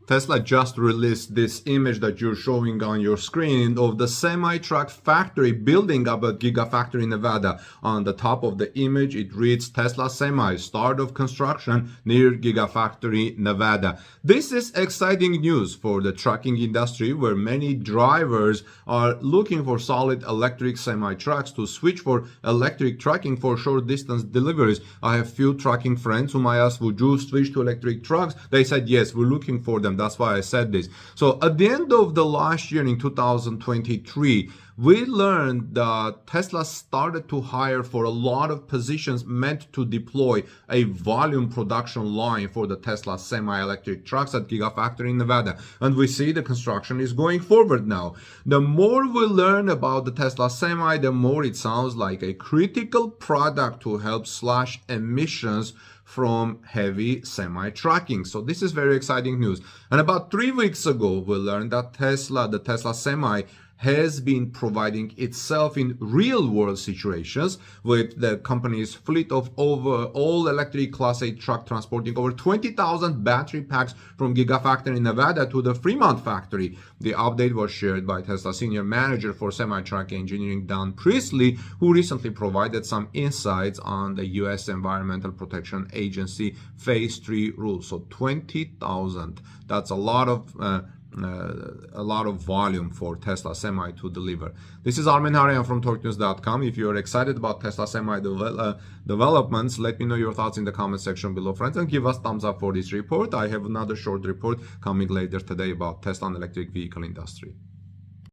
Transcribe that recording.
Tesla just released this image that you're showing on your screen of the semi-truck factory building up at Gigafactory Nevada. On the top of the image, it reads Tesla Semi, start of construction near Gigafactory Nevada. This is exciting news for the trucking industry, where many drivers are looking for solid electric semi-trucks to switch for electric trucking for short distance deliveries. I have few trucking friends whom I asked, would you switch to electric trucks? They said, yes, we're looking for them. That's why I said this. So at the end of the last year in 2023, we learned that Tesla started to hire for a lot of positions meant to deploy a volume production line for the Tesla semi-electric trucks at Gigafactory Nevada. And we see the construction is going forward now. The more we learn about the Tesla Semi, the more it sounds like a critical product to help slash emissions from heavy semi-trucking. So this is very exciting news. And about 3 weeks ago, we learned that the Tesla Semi, has been providing itself in real-world situations with the company's fleet of over all electric Class 8 truck transporting over 20,000 battery packs from Gigafactory Nevada to the Fremont factory. The update was shared by Tesla Senior Manager for Semi-Truck Engineering, Don Priestley, who recently provided some insights on the U.S. Environmental Protection Agency Phase 3 rules. So 20,000, that's a lot of volume for Tesla Semi to deliver. This is Armin Harian from TorqueNews.com. If you're excited about Tesla Semi developments, let me know your thoughts in the comment section below, friends, and give us thumbs up for this report. I have another short report coming later today about Tesla and electric vehicle industry.